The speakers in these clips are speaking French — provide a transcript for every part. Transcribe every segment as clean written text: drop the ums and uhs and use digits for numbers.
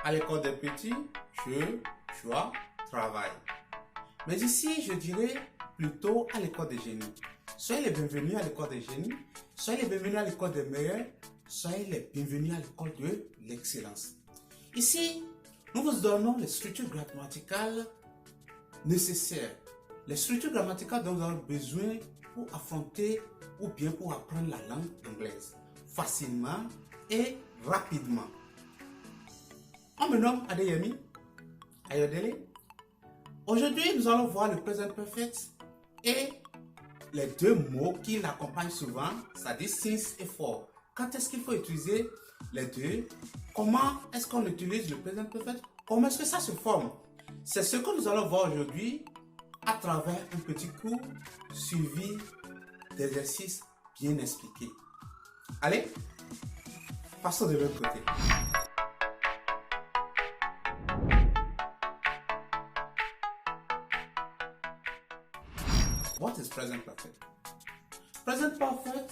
À l'école des petits, je, joie, travail. Mais ici, je dirais plutôt à l'école des génies. Soyez les bienvenus à l'école des génies, soyez les bienvenus à l'école des meilleurs, soyez les bienvenus à l'école de l'excellence. Ici, nous vous donnons les structures grammaticales nécessaires, les structures grammaticales dont vous avez besoin pour affronter ou bien pour apprendre la langue anglaise facilement et rapidement. On me nomme Adeyemi Ayodele. Aujourd'hui, nous allons voir le present perfect et les deux mots qui l'accompagnent souvent, c'est-à-dire since et for. Quand est-ce qu'il faut utiliser les deux? Comment est-ce qu'on utilise le present perfect? Comment est-ce que ça se forme? C'est ce que nous allons voir aujourd'hui à travers un petit cours suivi d'exercices bien expliqués. Allez, passons de l'autre côté. What is present perfect? Present perfect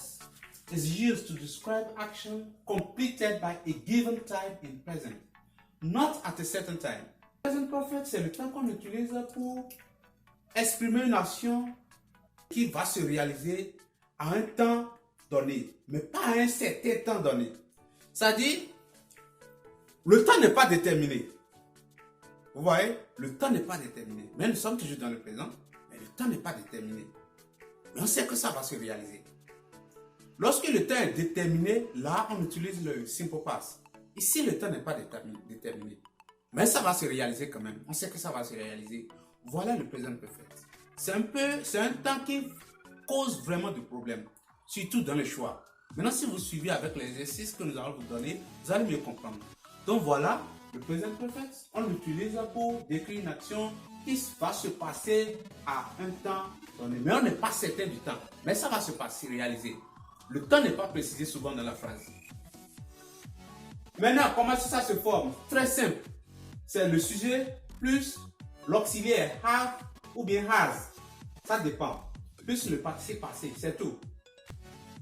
is used to describe action completed by a given time in present, not at a certain time. Present perfect, c'est le temps qu'on utilise pour exprimer une action qui va se réaliser à un temps donné, mais pas à un certain temps donné. C'est-à-dire, le temps n'est pas déterminé. Vous voyez, le temps n'est pas déterminé. Mais nous sommes toujours dans le présent. Mais le temps n'est pas déterminé. Mais on sait que ça va se réaliser. Lorsque le temps est déterminé, là, on utilise le simple past. Ici, le temps n'est pas déterminé. Mais ça va se réaliser quand même. On sait que ça va se réaliser. Voilà le present perfect. C'est un temps qui cause vraiment des problèmes. Surtout dans le choix. Maintenant, si vous suivez avec l'exercice que nous allons vous donner, vous allez mieux comprendre. Donc voilà, le present perfect, on l'utilise pour décrire une action qui va se passer à un temps donné. Mais on n'est pas certain du temps. Mais ça va se passer, réaliser. Le temps n'est pas précisé souvent dans la phrase. Maintenant, comment ça se forme? Très simple. C'est le sujet plus l'auxiliaire have ou bien has. Ça dépend. Plus le participe passé, c'est tout.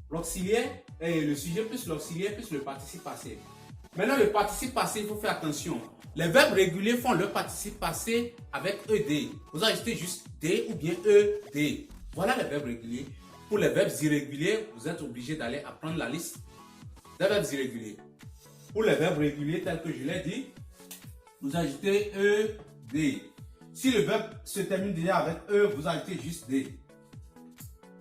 L'auxiliaire et le sujet plus l'auxiliaire plus le participe passé. Maintenant, le participe passé, il faut faire attention. Les verbes réguliers font le participe passé avec ED. Vous ajoutez juste D ou bien ED. Voilà les verbes réguliers. Pour les verbes irréguliers, vous êtes obligé d'aller apprendre la liste des verbes irréguliers. Pour les verbes réguliers, tels que je l'ai dit, vous ajoutez ED. Si le verbe se termine déjà avec E, vous ajoutez juste D.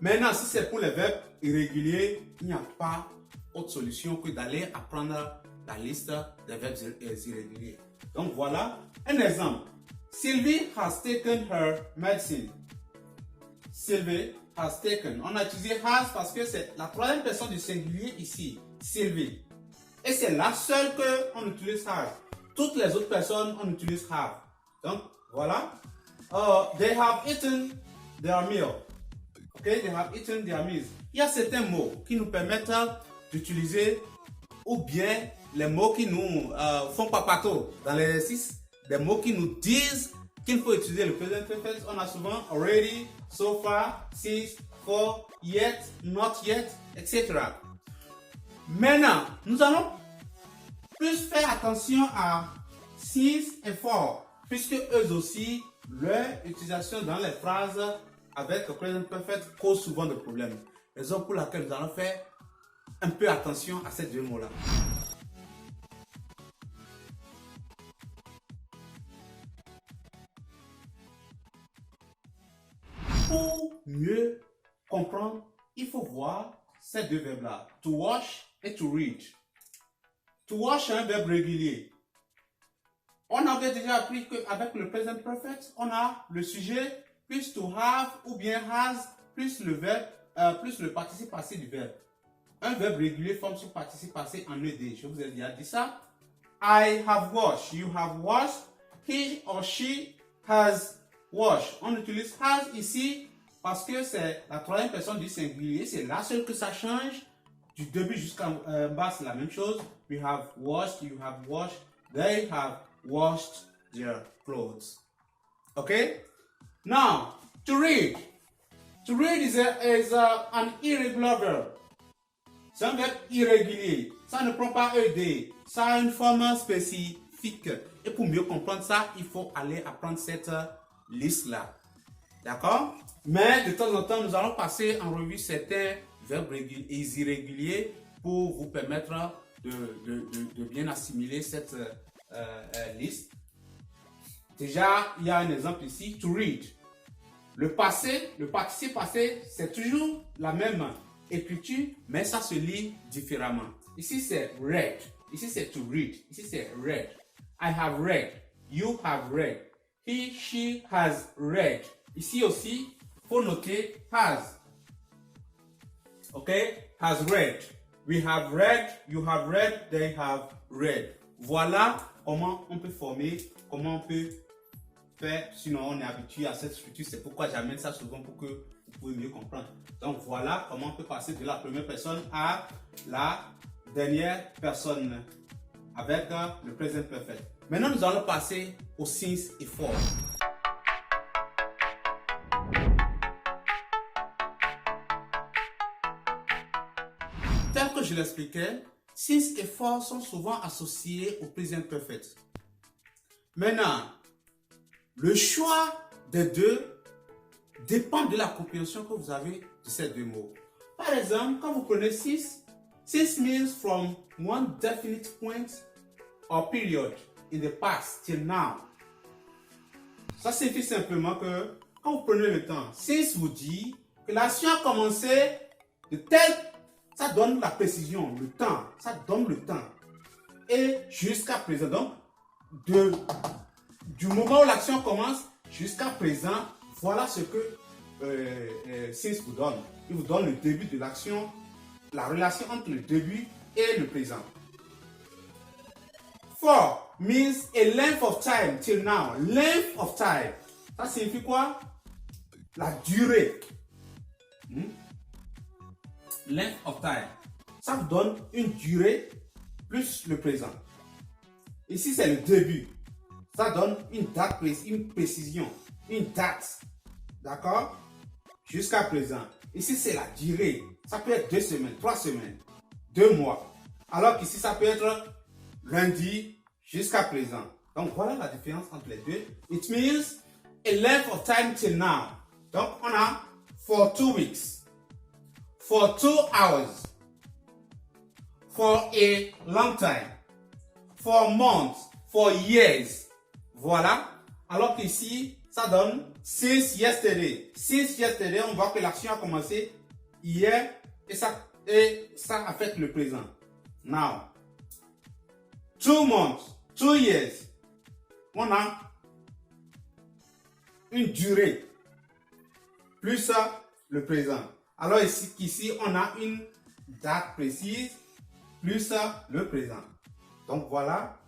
Maintenant, si c'est pour les verbes irréguliers, il n'y a pas autre solution que d'aller apprendre la liste des verbes irréguliers. Donc voilà un exemple. Sylvie has taken her medicine. Sylvie has taken. On a utilisé has parce que c'est la troisième personne du singulier ici. Sylvie. Et c'est la seule qu'on utilise has. Toutes les autres personnes, on utilise have. Donc voilà. They have eaten their meal. Okay, they have eaten their meals. Il y a certains mots qui nous permettent d'utiliser ou bien les mots qui nous font papato dans l'exercice, des mots qui nous disent qu'il faut utiliser le present perfect. On a souvent already, so far, since, for, yet, not yet, etc. Maintenant, nous allons plus faire attention à since et for, puisque eux aussi, leur utilisation dans les phrases avec le present perfect cause souvent de problèmes. Raison pour laquelle nous allons faire un peu attention à ces deux mots-là. Pour mieux comprendre, il faut voir ces deux verbes-là, to wash et to read. To wash est un verbe régulier. On avait déjà appris qu'avec le present perfect, on a le sujet plus to have ou bien has plus le verbe, plus le participe passé du verbe. Un verbe régulier forme son participe passé en ED. Je vous ai déjà dit ça. I have washed. You have washed. He or she has washed. On utilise has ici parce que c'est la troisième personne du singulier. C'est la seule que ça change. Du début jusqu'en bas, c'est la même chose. We have washed. You have washed. They have washed their clothes. Okay? Now, to read. To read is an irregular verb. C'est un verbe irrégulier. Ça ne prend pas ED. Ça a une forme spécifique. spécifique. Et pour mieux comprendre ça, il faut aller apprendre cette liste-là. D'accord? Mais de temps en temps, nous allons passer en revue certains verbes irréguliers pour vous permettre de bien assimiler cette liste. Déjà, il y a un exemple ici, to read. Le participe passé, c'est toujours la même écriture, mais ça se lit différemment. Ici, c'est read. Ici, c'est to read. Ici, c'est read. I have read. You have read. He, she has read. Ici aussi, il faut noter has. OK? Has read. We have read. You have read. They have read. Voilà comment on peut former, comment on peut faire. Sinon, on est habitué à cette structure. C'est pourquoi j'amène ça souvent pour que vous puissiez mieux comprendre. Donc, voilà comment on peut passer de la première personne à la dernière personne avec le present perfect. Maintenant, nous allons passer au since et for. Tel que je l'expliquais, since et for sont souvent associés au present perfect. Maintenant, le choix des deux dépend de la compréhension que vous avez de ces deux mots. Par exemple, quand vous prenez since means from one definite point or period in the past till now. Ça signifie simplement que quand vous prenez le temps, since vous dit que l'action a commencé de tel, ça donne la précision, le temps, ça donne le temps. Et jusqu'à présent, donc, du moment où l'action commence jusqu'à présent, voilà ce que since vous donne. Il vous donne le début de l'action, la relation entre le début et le présent. For means a length of time till now. Length of time. Ça signifie quoi? La durée. Length of time. Ça vous donne une durée plus le présent. Ici, c'est le début. Ça donne une date précise, une précision, une date. D'accord? Jusqu'à présent. Ici, c'est la durée. Ça peut être 2 semaines, 3 semaines, 2 mois. Alors qu'ici, ça peut être lundi jusqu'à présent. Donc, voilà la différence entre les deux. It means a length of time till now. Donc, on a for 2 weeks, for 2 hours, for a long time, for months, for years. Voilà. Alors qu'ici, ça donne since yesterday. Since yesterday, on voit que l'action a commencé hier et ça affecte le présent. Now, 2 months, 2 years, on a une durée plus le présent. Alors ici, on a une date précise plus le présent. Donc voilà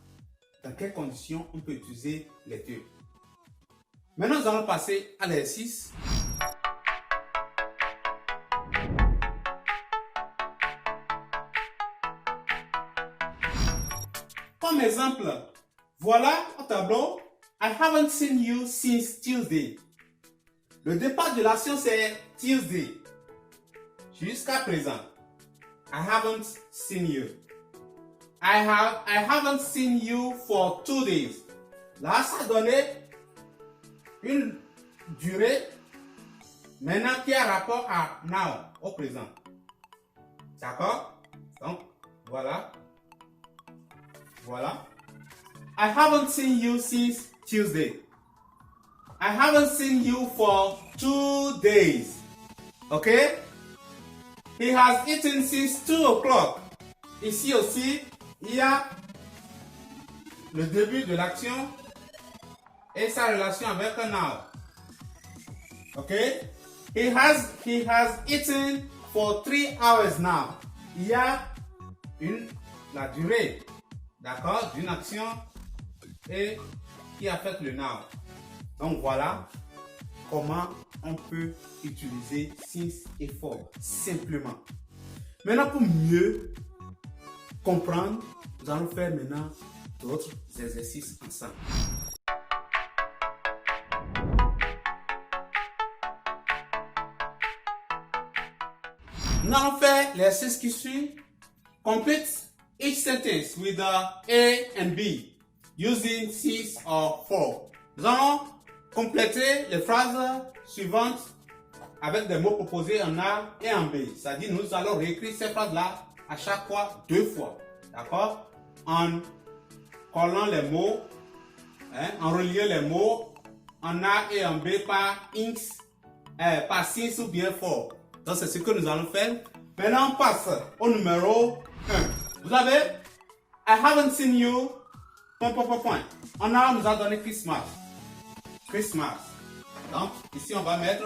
dans quelles conditions on peut utiliser les deux. Maintenant, nous allons passer à l'exercice. Comme exemple, voilà au tableau, I haven't seen you since Tuesday. Le départ de l'action, c'est Tuesday. Jusqu'à présent. I haven't seen you. I haven't seen you for 2 days. Là, ça donnait une durée maintenant qui a rapport à now, au présent. D'accord? Donc, voilà. Voilà. I haven't seen you since Tuesday. I haven't seen you for 2 days. Okay? He has eaten since 2 o'clock. Ici aussi, il y a le début de l'action et sa relation avec un now. Okay? He has eaten for 3 hours now. Il y a la durée, d'accord, d'une action et qui affecte le now. Donc voilà comment on peut utiliser since et for simplement. Maintenant, pour mieux comprendre, nous allons faire maintenant d'autres exercices ensemble. Nous allons faire l'exercice qui suit. Complete each sentence with a and B. using 6 or 4. Nous allons compléter les phrases suivantes avec des mots proposés en A et en B. C'est-à-dire, nous allons réécrire ces phrases-là à chaque fois 2 fois. D'accord? En collant les mots, en reliant les mots en A et en B par X, par 6 ou bien 4. Donc, c'est ce que nous allons faire. Maintenant, on passe au numéro 1. Vous avez I haven't seen you. Point. En A, on nous a donné Christmas. Christmas. Donc, ici, on va mettre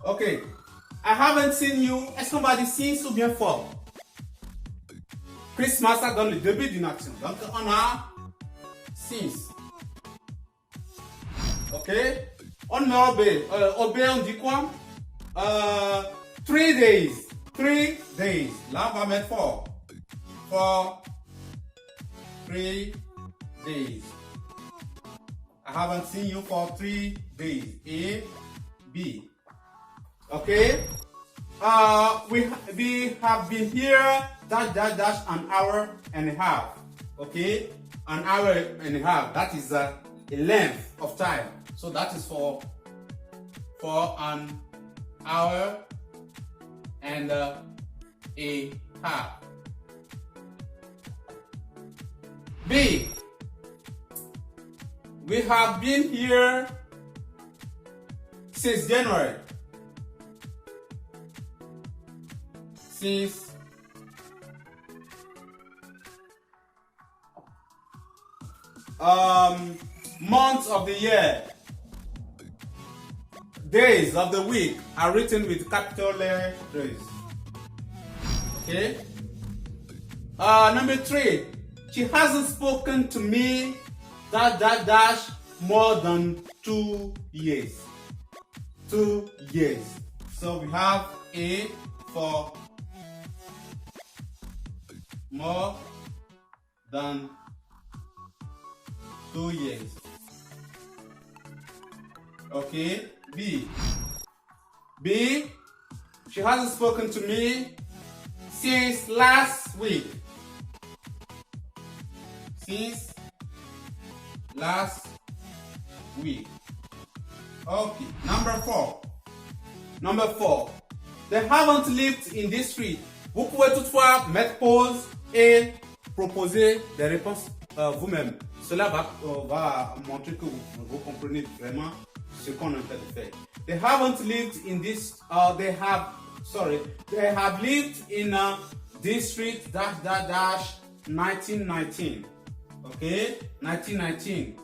OK. I haven't seen you. Est-ce qu'on va dire since ou bien for? Christmas, ça donne le début d'une action. Donc, on a since. OK. On met au B. Au B, on dit quoi? 3 days. 3 days. Là, on va mettre for. For 3 days. I haven't seen you for 3 days. A, B. Okay. We have been here an hour and a half. Okay. An hour and a half. That is a length of time. So that is for an hour and a half. B. We have been here since January. Since months of the year, days of the week are written with capital letters. Okay. Number 3, she hasn't spoken to me more than 2 years. 2 years. So we have A for more than 2 years. Okay. B. She hasn't spoken to me since last week. Since last week. Okay. Number 4. They haven't lived in this street. Vous pouvez toutefois mettre pause et proposer des réponses vous-même. Cela va montrer que vous comprenez vraiment ce qu'on est en train de faire. They haven't lived in this, they have lived in this street 1919. Ok, 1919.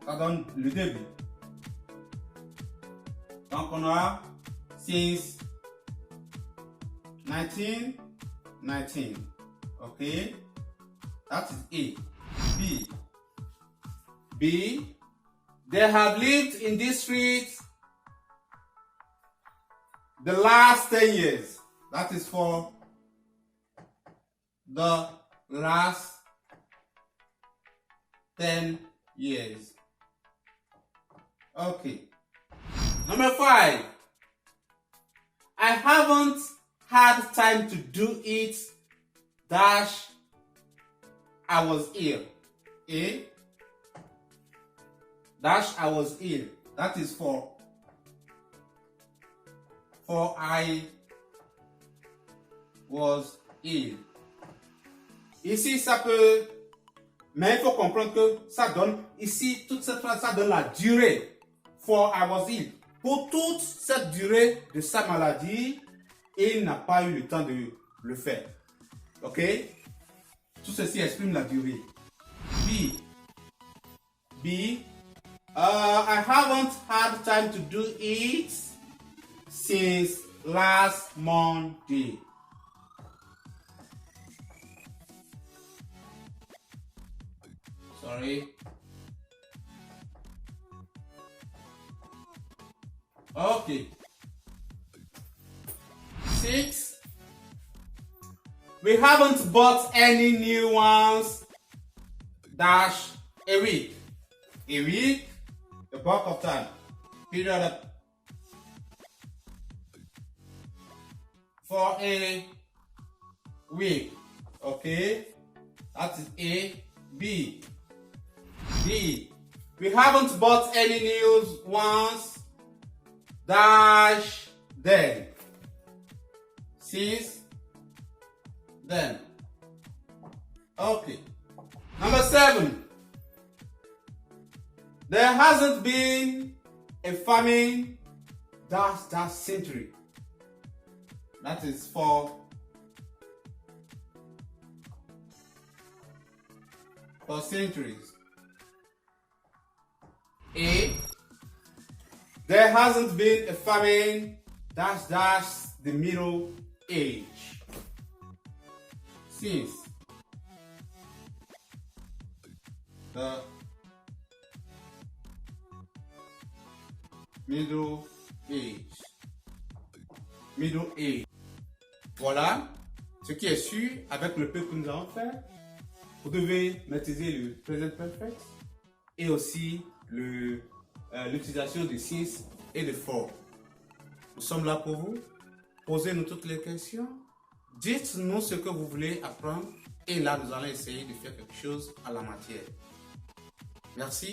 Ça donne le début. Donc on a since 1919. Okay, that is A. B. They have lived in this street the last 10 years. That is for the last 10 years. Okay. Number 5. I haven't had time to do it. I was ill. A. I was ill. That is for I was ill. Ici, ça peut... Mais il faut comprendre que ça donne... Ici, toute cette phrase, ça donne la durée. For I was ill. Pour toute cette durée de sa maladie, il n'a pas eu le temps de le faire. OK? Tout ceci exprime la durée. B. I haven't had time to do it since last Monday. Sorry. Okay. 6. We haven't bought any new ones. A week. A week, a block of time. Period. for a week. Okay, that is A. B. D. We haven't bought any news once. Dash then. Since then. Okay. Number 7. There hasn't been a famine dash century. That is for centuries. A. There hasn't been a famine dash the Middle Age. Since the Middle Age. Voilà ce qui est sûr avec le peu que nous allons faire. Vous devez maîtriser le present perfect et aussi l'utilisation de since et de for. Nous sommes là pour vous. Posez-nous toutes les questions. Dites-nous ce que vous voulez apprendre et là nous allons essayer de faire quelque chose à la matière. Merci.